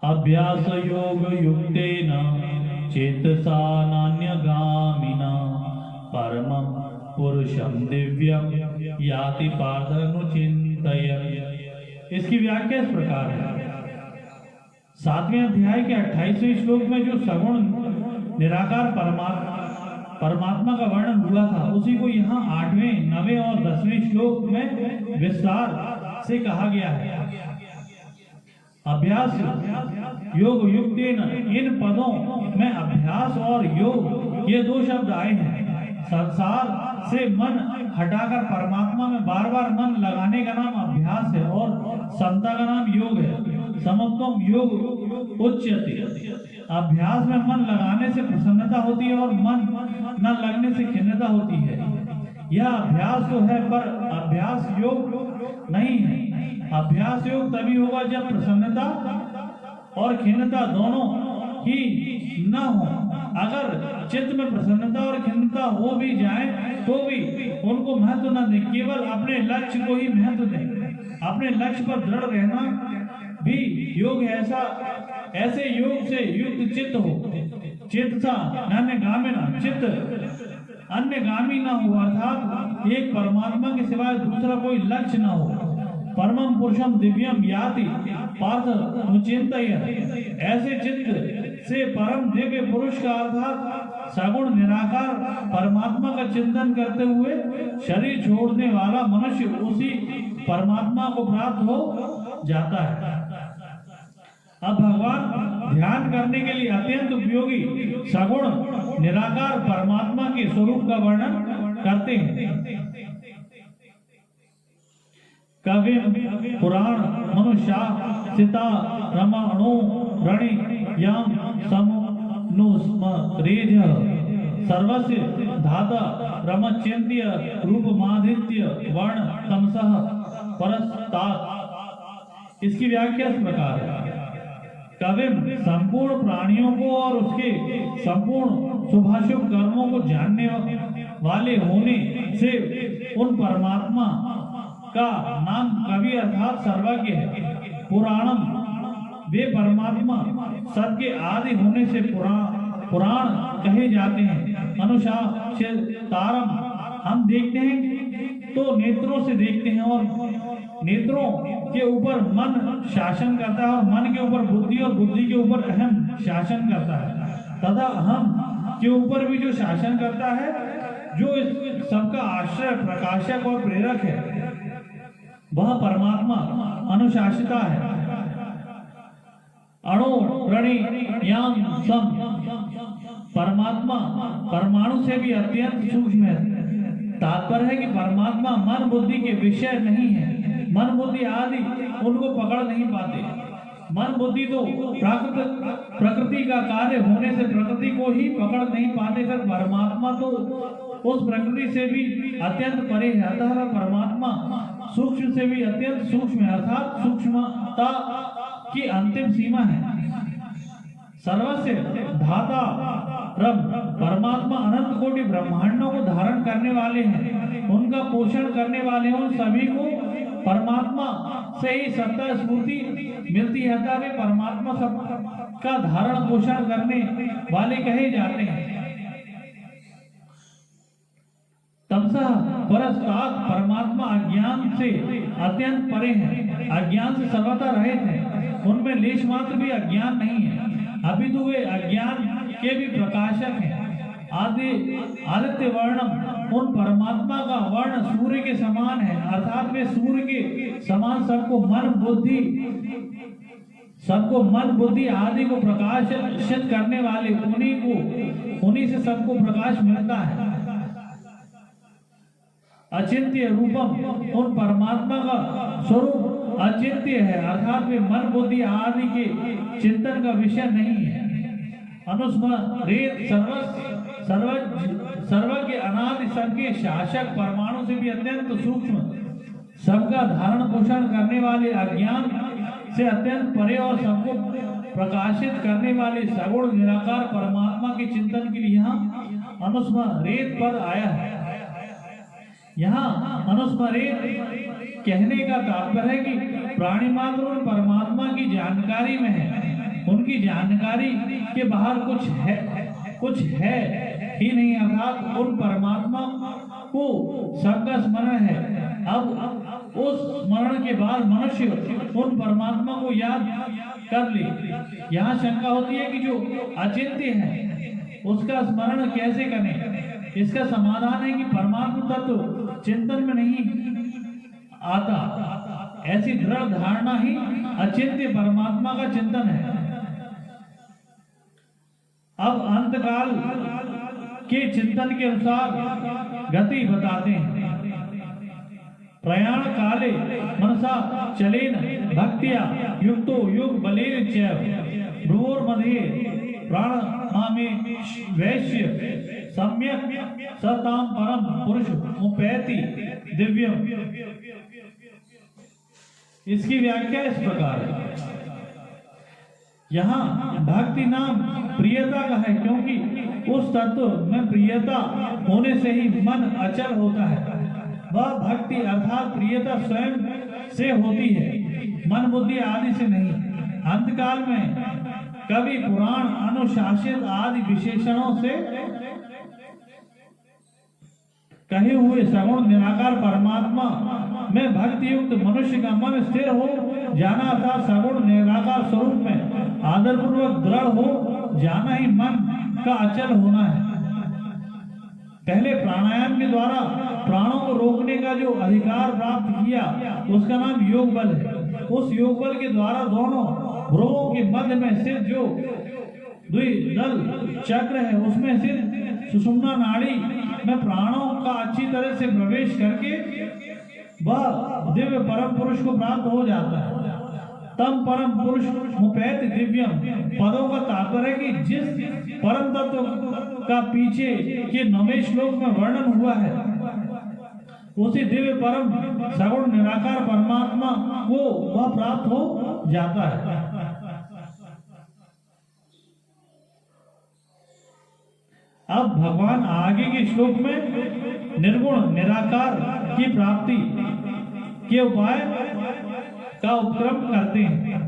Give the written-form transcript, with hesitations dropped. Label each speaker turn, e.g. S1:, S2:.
S1: अभ्यास योग युक्तेन चेतसा नान्यगामिना परमं पुरुषं दिव्यम याति पार्थनुचिन्तयन्। इसकी व्याख्या इस प्रकार है। 7वें अध्याय के 28वें श्लोक में जो सगुण निराकार परमात्मा का वर्णन हुआ था, उसी को यहाँ 8वें, 9वें और 10वें श्लोक में विस्तार से कहा गया है। अभ्यास योग युक्तेन, इन पदों में अभ्यास और योग ये दो शब्द आए हैं। संसार से मन हटाकर परमात्मा में बार बार मन लगाने का नाम अभ्यास है और समता का नाम योग है। समत्वम योग उच्यते। अभ्यास में मन लगाने से प्रसन्नता होती है और मन न लगने से खिन्नता होती है। यह अभ्यास तो है पर अभ्यास योग नहीं है। अभ्यास योग तभी होगा जब प्रसन्नता और खिन्नता दोनों ही न हो। अगर चित्त में प्रसन्नता और खिन्नता हो भी जाए तो भी उनको महत्व न दें, केवल अपने लक्ष्य को ही महत्व दें। अपने लक्ष्य पर दृढ़ रहना भी योग है। ऐसे योग से युक्त चित्त हो। चित्त सा अन्यगामिना, चित्त अन्यगामी न हो, अर्थात एक परमात्मा के सिवाय दूसरा कोई लक्ष्य न हो। परमं पुरुषम दिव्यम याति पार्थ नुचिन्तयन्। ऐसे चित्त से परम दिव्य पुरुष का अर्थात सगुण निराकार परमात्मा का चिंतन करते हुए शरीर छोड़ने वाला मनुष्य उसी परमात्मा को प्राप्त हो जाता है। अब भगवान ध्यान करने के लिए अत्यंत उपयोगी सगुण निराकार परमात्मा के स्वरूप का वर्णन करते हैं। कवि पुराण मनुष्या सीता रमणो रणि यम समुनुस्मरेज सर्वस्य धाता रमचिन्त्य रूपमादित्य वर्ण तमसः परस्तात्। इसकी व्याख्या इस प्रकार है। कवि संपूर्ण प्राणियों को और उसके संपूर्ण शुभाशुभ कर्मों को जानने वाले होने से उन परमात्मा का नाम कवि अर्थात सर्वज्ञ है। पुराणम, वे परमात्मा सबके आदि होने से पुराण कहे जाते हैं। अनुशासितारम, हम देखते हैं तो नेत्रों से देखते हैं और नेत्रों के ऊपर मन शासन करता है और मन के ऊपर बुद्धि और बुद्धि के ऊपर अहम शासन करता है तथा अहम के ऊपर भी जो शासन करता है, जो इस सबका आश्रय प्रकाशक और प्रेरक है, वह परमात्मा अनुशासिता है। अणु रणि याम सम, परमात्मा परमाणु से भी अत्यंत सूक्ष्म है। तात्पर्य है कि परमात्मा मन बुद्धि के विषय नहीं है। मन बुद्धि आदि उनको पकड़ नहीं पाते। मन बुद्धि तो प्रकृति का कार्य होने से प्रकृति को ही पकड़ नहीं पाते, फिर परमात्मा तो उस प्रकृति से भी अत्यंत परे है। अतः परमात्मा सूक्ष्म से भी अत्यंत सूक्ष्म है, अर्थात सूक्ष्मता की अंतिम सीमा है। सर्वस्य धाता रब, परमात्मा अनंत कोटि ब्रह्मांडों को धारण करने वाले हैं, उनका पोषण करने वाले हैं। उन सभी को परमात्मा से ही सत्ता स्फूर्ति मिलती है, वे परमात्मा सबका धारण पोषण करने वाले कहे जाते हैं। तमसा परस्तात्, परमात्मा अज्ञान से अत्यंत परे हैं, अज्ञान से सर्वथा रहित हैं, उनमें लेश मात्र भी अज्ञान नहीं है। अभी तो वे अज्ञान के भी प्रकाशक हैं। आदित्य वर्णम, उन परमात्मा का वर्ण सूर्य के समान है, अर्थात वे सूर्य के समान सबको मन बुद्धि आदि को प्रकाशित करने वाले, उन्हीं से सबको प्रकाश मिलता है। अचिंत्य रूपम, उन परमात्मा का स्वरूप अचिंत्य है, अर्थात वे मन बुद्धि आदि के चिंतन का विषय नहीं है। अनुस्मरेत, सर्वज्ञ अनादि सबके शासक, परमाणु से भी अत्यंत सूक्ष्म, सबका धारण पोषण करने वाले, अज्ञान से अत्यंत परे और सबको प्रकाशित करने वाले सगुण निराकार परमात्मा के चिंतन के लिए यहाँ अनुस्मरेत पद आया है। यहाँ अनुस्मरेत कहने का तात्पर्य है कि प्राणी मात्र उन परमात्मा की जानकारी में है, उनकी जानकारी के बाहर कुछ है ही नहीं, अर्थात उन परमात्मा को सबका स्मरण है। अब उस स्मरण के बाद मनुष्य उन परमात्मा को याद कर ले। यहाँ शंका होती है कि जो अचिंत्य है उसका स्मरण कैसे करें। इसका समाधान है कि परमात्मा तत्व चिंतन में नहीं आता, ऐसी दृढ़ धारणा ही अचिंत्य परमात्मा का चिंतन है। अब अंतकाल के चिंतन के अनुसार गति बताते हैं। प्रयाण काले मनसा चलेन भक्तिया युक्तो योग बलेन चैव भ्रुवोर मध्ये प्राणनामे वैश्य सम्यक सताम परम पुरुष उपैति दिव्यम। इसकी व्याख्या इस प्रकार है। यहाँ भक्ति नाम प्रियता का है, क्योंकि उस तत्व में प्रियता होने से ही मन अचल होता है। वह भक्ति अर्थात प्रियता स्वयं से होती है, मन बुद्धि आदि से नहीं। अंतकाल में कवि पुराण अनुशासित आदि विशेषणों से कहे हुए सगुण निराकार परमात्मा में भक्ति युक्त मनुष्य का मन स्थिर हो जाना अर्थात सगुण निराकार स्वरूप में आदरपूर्वक दृढ़ हो जाना ही मन का अचल होना है। पहले प्राणायाम के द्वारा प्राणों को रोकने का जो अधिकार प्राप्त किया उसका नाम योग बल है। उस योग बल के द्वारा दोनों भ्रुवों के मध्य में स्थित जो द्विदल चक्र है उसमें स्थित सुषुम्ना नाड़ी में प्राणों का अच्छी तरह से प्रवेश करके वह दिव्य परम पुरुष को प्राप्त हो जाता है। तम परम पुरुष मुपैत दिव्यम पदों का तात्पर्य कि जिस परम तत्व का पीछे के 9वें श्लोक में वर्णन हुआ है उसी दिव्य परम सगुण निराकार परमात्मा को वह प्राप्त हो जाता है। अब भगवान आगे के श्लोक में निर्गुण निराकार की प्राप्ति के उपाय का उपक्रम करते हैं।